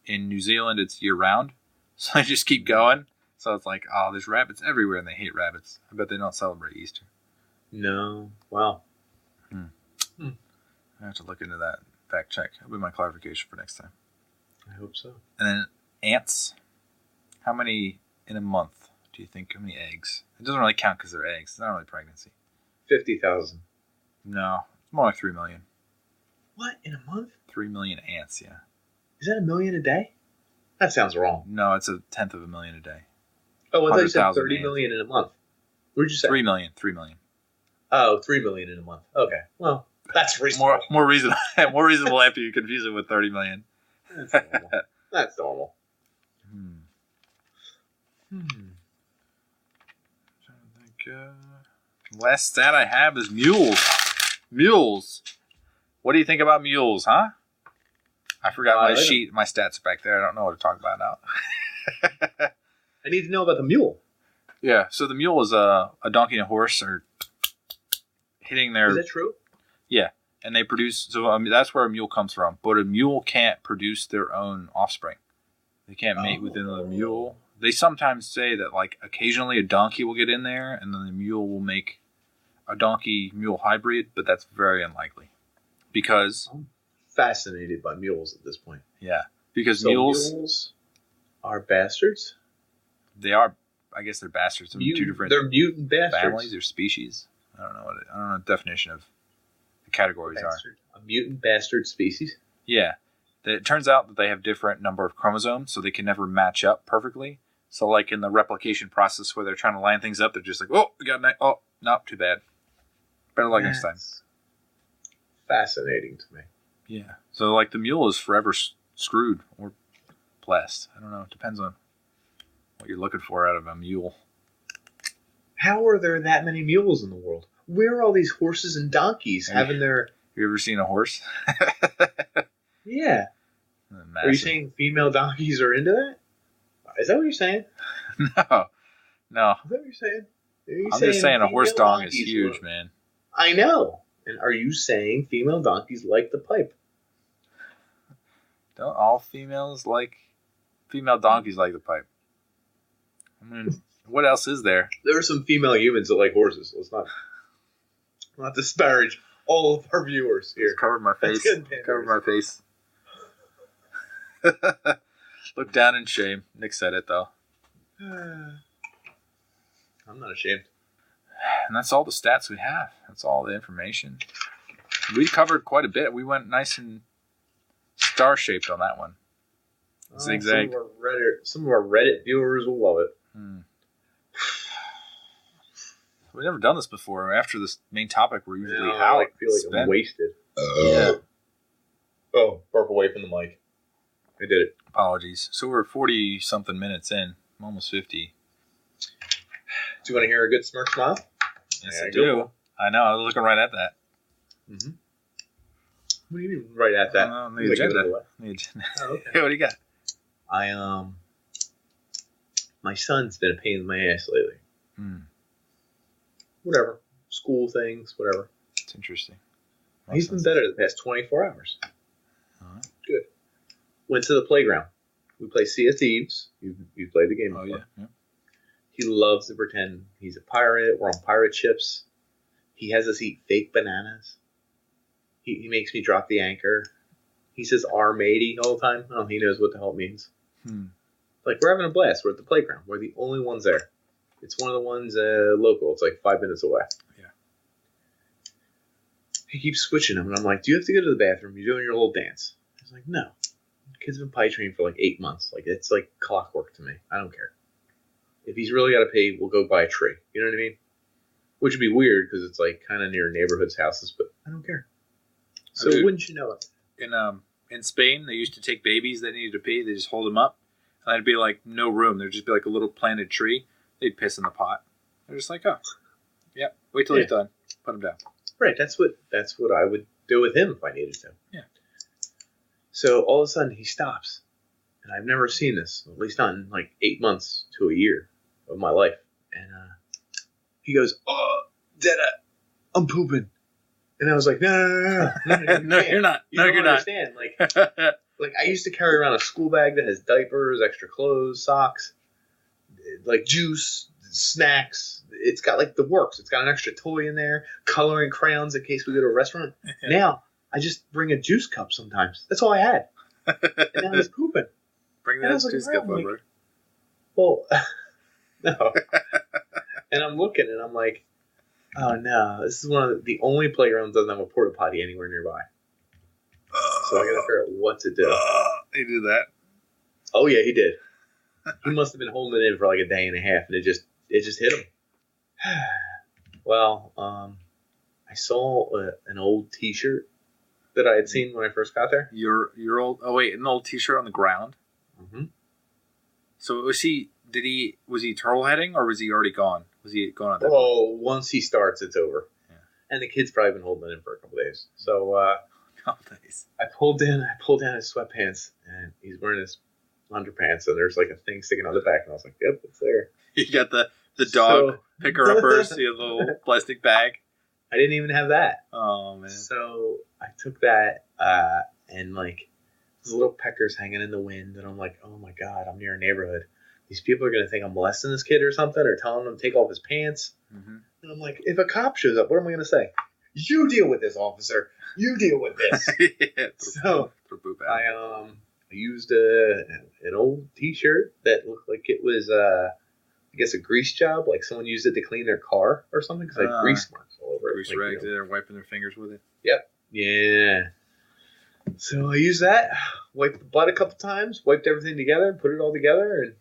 In New Zealand, it's year round, so they just keep going. So it's like, oh, there's rabbits everywhere, and they hate rabbits. I bet they don't celebrate Easter. No. Wow. I have to look into that. Fact check. That'll be my clarification for next time. I hope so. And then ants. How many in a month do you think? How many eggs? It doesn't really count because they're eggs. It's not really pregnancy. 50,000. No. It's more like 3 million. What? In a month? 3 million ants, yeah. Is that 1 million a day? That sounds wrong. No, it's 1/10 of a million a day. Oh, I thought you said 30 million in a month. What did you say? 3 million. 3 million. Oh, 3 million in a month. Okay. Well, that's reasonable. More reasonable. More reasonable after you confuse it with 30 million. That's normal. That's normal. Last stat I have is mules. Mules. What do you think about mules, huh? I forgot my sheet. My stats back there. I don't know what to talk about now. I need to know about the mule. Yeah, so the mule is a donkey and a horse are hitting their... Is that true? Yeah, and they produce... So that's where a mule comes from. But a mule can't produce their own offspring. They can't mate within the mule. They sometimes say that, like, occasionally a donkey will get in there, and then the mule will make a donkey-mule hybrid, but that's very unlikely. Because... I'm fascinated by mules at this point. Yeah, because mules are bastards? They are... I guess they're bastards. They're mutant bastards. Families or species. I don't know what the definition of the categories are. A mutant bastard species? Yeah. It turns out that they have different number of chromosomes, so they can never match up perfectly. So, like in the replication process where they're trying to line things up, they're just like, oh, we got oh, no, too bad. Better luck next time. fascinating to me. Yeah. So, like, the mule is forever screwed or blessed. I don't know. It depends on what you're looking for out of a mule. How are there that many mules in the world? Where are all these horses and donkeys having their... You ever seen a horse? Yeah. Massive. Are you saying female donkeys are into that? Is that what you're saying? No. Is that what you're saying? I'm just saying a horse dong is huge, man. I know. And are you saying female donkeys like the pipe? Don't all female donkeys like the pipe? I mean, what else is there? There are some female humans that like horses. Let's not disparage all of our viewers here. Just cover my face. Cover my face. Look down in shame. Nick said it, though. I'm not ashamed. And that's all the stats we have. That's all the information. We covered quite a bit. We went nice and star-shaped on that one. Zigzag. Some of our Reddit viewers will love it. We've never done this before. After this main topic, we're usually out. I feel like I'm wasted. Yeah. Oh, burp away from the mic. I did it. Apologies. So we're 40-something minutes in. I'm almost 50. Do you want to hear a good smirk smile? Yes, I do. I know. I was looking right at that. Mm-hmm. What do you mean right at that? On the agenda. Oh, okay. What do you got? My son's been a pain in my ass lately. Whatever. School things, whatever. It's interesting. He's been better the past 24 hours. Uh-huh. Good. Went to the playground. We play Sea of Thieves. You've played the game before. Oh, yeah. He loves to pretend he's a pirate. We're on pirate ships. He has us eat fake bananas. He makes me drop the anchor. He says "our matey" all the time. Oh, he knows what the hell it means. Like, we're having a blast. We're at the playground. We're the only ones there. It's one of the ones local. It's like 5 minutes away. Yeah. He keeps switching them, and I'm like, "Do you have to go to the bathroom? You're doing your little dance." He's like, "No." The kid's been potty trained for like 8 months. Like, it's like clockwork to me. I don't care. If he's really got to pay, we'll go buy a tree. You know what I mean? Which would be weird because it's like kind of near neighborhoods' houses, but I don't care. So wouldn't you know it? In Spain, they used to take babies that needed to pee. They just hold them up, and there'd be like no room. There'd just be like a little planted tree. They'd piss in the pot. They're just like, oh, yeah. Wait till he's done. Put him down. Right. That's what I would do with him if I needed to. Yeah. So all of a sudden he stops, and I've never seen this. At least not in like 8 months to a year of my life. And he goes, "Oh, Dada, I'm pooping." And I was like, no, no, you're not. You don't understand. Like I used to carry around a school bag that has diapers, extra clothes, socks, like juice, snacks. It's got like the works. It's got an extra toy in there, coloring crayons in case we go to a restaurant. Now I just bring a juice cup sometimes. That's all I had. And now he's pooping. Bring that juice cup over. Well, no. And I'm looking and I'm like, oh no, this is one of the only playgrounds that doesn't have a porta potty anywhere nearby. So I gotta figure out what to do. He did that. Oh yeah, he did. He must have been holding it in for like a day and a half, and it just hit him. Well, I saw an old T-shirt that I had seen when I first got there. Your old? Oh wait, an old T-shirt on the ground. Mm-hmm. So was he turtle heading or was he already gone? Was he gone at that point? Once he starts, it's over. Yeah. And the kid's probably been holding it in for a couple days. So couple days. I pulled down his sweatpants, and he's wearing his underpants, and there's like a thing sticking on the back, and I was like, "Yep, it's there." You got the dog picker-uppers, the little plastic bag. I didn't even have that. Oh man! So I took that, and like there's little peckers hanging in the wind, and I'm like, "Oh my god, I'm near a neighborhood. These people are gonna think I'm molesting this kid or something, or telling him to take off his pants." Mm-hmm. And I'm like, if a cop shows up, what am I gonna say? You deal with this, officer. You deal with this. So I used an old T-shirt that looked like it was I guess a grease job, like someone used it to clean their car or something, because I had grease marks all over it. Grease rags there, wiping their fingers with it. Yep. Yeah. So I used that, wiped the butt a couple times, wiped everything together, put it all together, and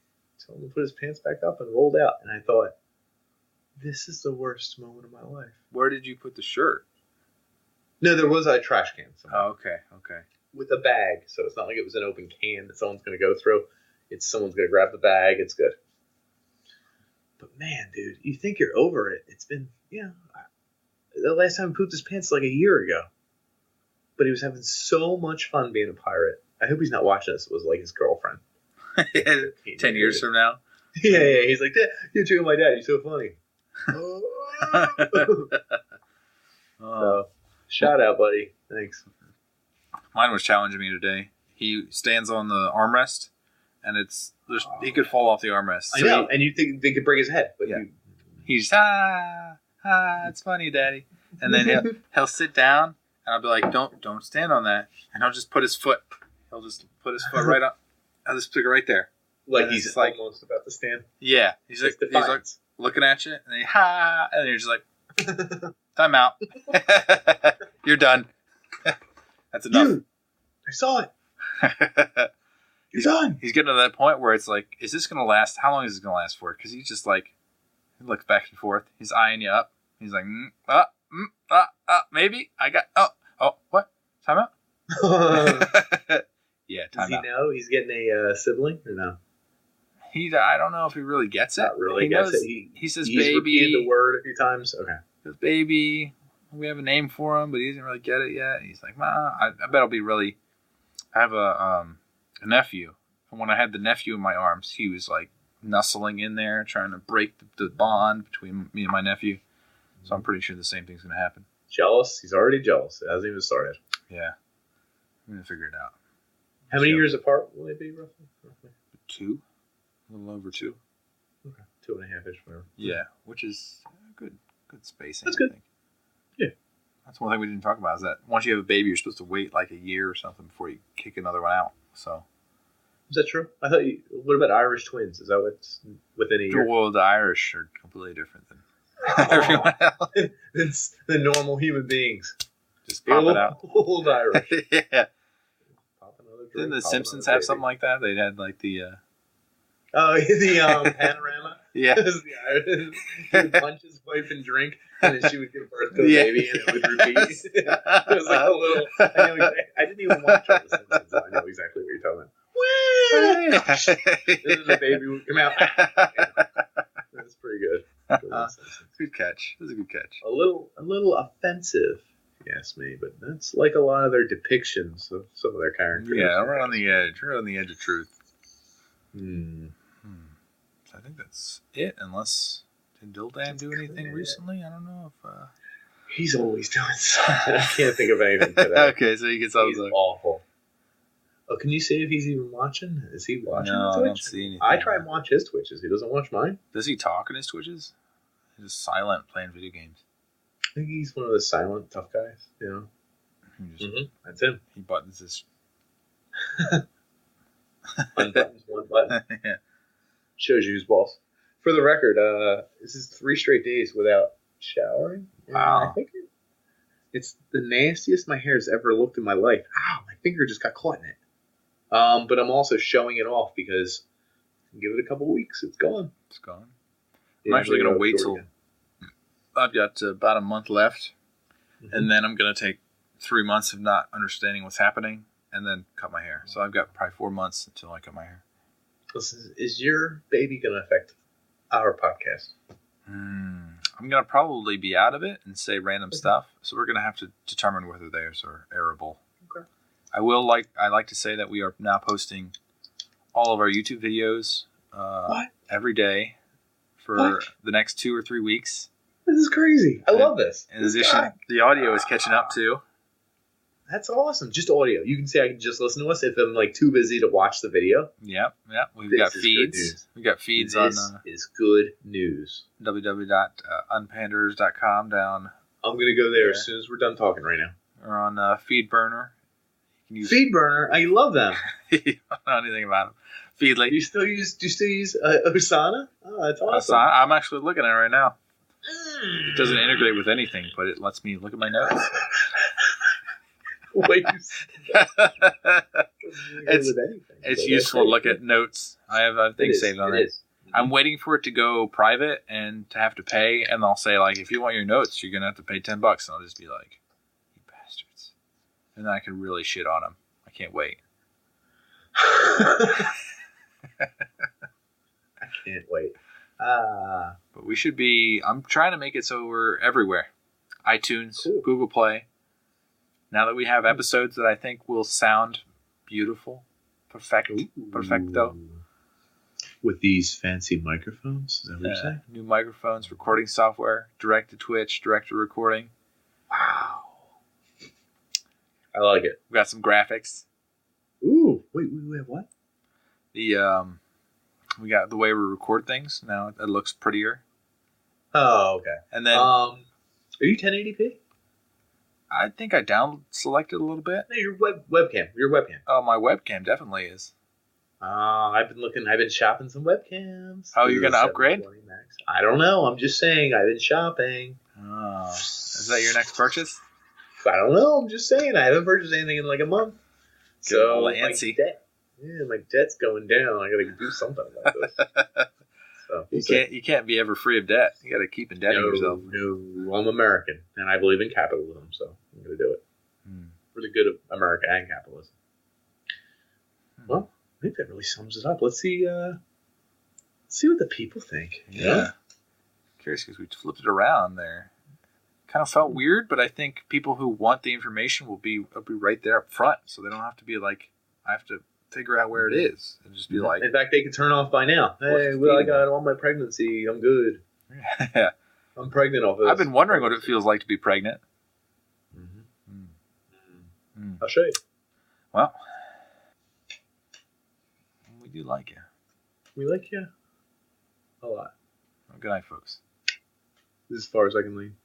told him to put his pants back up and rolled out. And I thought, this is the worst moment of my life. Where did you put the shirt? No, there was a trash can somewhere. Oh, okay. With a bag, so it's not like it was an open can that someone's going to go through. It's someone's going to grab the bag. It's good. But man, dude, you think you're over it. It's been, the last time he pooped his pants like a year ago. But he was having so much fun being a pirate. I hope he's not watching this. It was like his girlfriend. 10 years from now? Yeah. He's like, you're treating my dad. You're so funny. So, shout out, buddy. Thanks. Mine was challenging me today. He stands on the armrest, and he could fall off the armrest. I know, and you think they could break his head. But he's it's funny, Daddy. And then he'll sit down, and I'll be like, don't stand on that. And he'll just put his foot. He'll just put his foot right up. I'll just stick it right there. Like he's like almost about to stand. Yeah, he's like looking at you, and then and you're just like, time out. You're done. That's enough. Dude, I saw it. You're done. He's getting to that point where it's like, is this going to last? How long is this going to last for? Because he's just like, he looks back and forth. He's eyeing you up. He's like, maybe. What? Time out? Yeah, time out. Does he know he's getting a sibling or no? I don't know if he really gets it. Not really he gets knows, it. He says he's baby. Repeated the word a few times. Okay. He says baby. We have a name for him, but he doesn't really get it yet. He's like, Ma, I bet it'll be really. I have a nephew, and when I had the nephew in my arms, he was like nuzzling in there, trying to break the bond between me and my nephew. So I'm pretty sure the same thing's going to happen. Jealous? He's already jealous. It hasn't even started. Yeah, I'm going to figure it out. How many years apart will they be roughly? 2, a little over 2. Okay, 2.5-ish, whatever. Yeah, which is good spacing. That's good. I think. Yeah. That's one thing we didn't talk about is that once you have a baby, you're supposed to wait like a year or something before you kick another one out. So. Is that true? I thought what about Irish twins? Is that what's within a year? Well, the Irish are completely different than everyone else. It's the normal human beings. Just pop it out. Old Irish. Yeah. Pop another drink, Didn't the Simpsons have something like that? They had like the... the panorama? Yeah. He would punch his wife and drink, and then she would give birth to a baby, and it would repeat. It was like a little... I didn't even watch all the Simpsons, so I know exactly what you're talking about. Then the baby would come out. That's pretty good. Good catch. That was a good catch. A little offensive, if you ask me, but that's like a lot of their depictions of some of their characters. Yeah, we're on the edge. We're on the edge of truth. So I think that's it, unless... Did Dildan do anything recently? I don't know if... He's always doing something. I can't think of anything today. Okay, so he gets all He's awful. Oh, can you see if he's even watching? Is he watching No, Twitch? I don't see anything. I try and watch his Twitches. He doesn't watch mine. Does he talk in his Twitches? He's just silent playing video games. I think he's one of the silent, tough guys, you know? That's him. He buttons his... Unbuttons one button. Yeah. Shows you who's boss. For the record, this is 3 straight days without showering. Wow. I think it's the nastiest my hair has ever looked in my life. Ow, my finger just got caught in it. But I'm also showing it off because give it a couple weeks. It's gone. It's gone. I'm actually going to wait till I've got about a month left, and then I'm going to take 3 months of not understanding what's happening, and then cut my hair. So I've got probably 4 months until I cut my hair. Listen, is your baby going to affect our podcast? I'm going to probably be out of it and say random stuff, so we're going to have to determine whether theirs are airable. Okay. I like to say that we are now posting all of our YouTube videos every day for the next 2 or 3 weeks. This is crazy. I love this. In addition, the audio is catching up too. That's awesome. Just audio. You can say I can just listen to us if I'm like too busy to watch the video. Yep. We've got feeds. We've got feeds on. This is good news. www.UnPanderers.com down. I'm gonna go there as soon as we're done talking right now. Or on FeedBurner. FeedBurner. I love them. I don't know anything about them. Feedly. Do you still use Asana? Oh, that's awesome. Asana. I'm actually looking at it right now. It doesn't integrate with anything, but it lets me look at my notes. It's useful to look at notes. I have things saved on it. I'm waiting for it to go private and to have to pay, and they'll say, like, if you want your notes, you're going to have to pay $10. And I'll just be like, you And then I can really shit on him. I can't wait. I can't wait. But we should be... I'm trying to make it so we're everywhere. iTunes, Cool. Google Play. Now that we have episodes that I think will sound beautiful. Perfecto. With these fancy microphones? Is that what you're saying? New microphones, recording software, direct to Twitch, direct to recording. Wow. I like it. We got some graphics. Ooh. Wait, what? We got the way we record things. Now it looks prettier. Oh, okay. And then... are you 1080p? I think I down selected a little bit. No, your webcam. Your webcam. Oh, my webcam definitely is. I've been shopping some webcams. Oh, you're going to upgrade? Max. I don't know. I'm just saying I've been shopping. Oh. Is that your next purchase? I don't know. I'm just saying I haven't purchased anything in like a month. So my debt's going down. I got to do something about this. So, you can't be ever free of debt. You got to keep indebting yourself. No, I'm American, and I believe in capitalism, so I'm going to do it. For the good of America and capitalism. Well, I think that really sums it up. Let's see what the people think. Yeah. Curious because we flipped it around there. Kind of felt weird, but I think people who want the information will be right there up front, so they don't have to be like, I have to figure out where it is, and just be like. In fact, they can turn off by now. Hey, well, I got all my pregnancy. I'm good. Yeah. I'm pregnant off of this. I've been wondering what it feels like to be pregnant. I'll show you. Well, we do like you. We like you a lot. Well, good night, folks. This is as far as I can lean.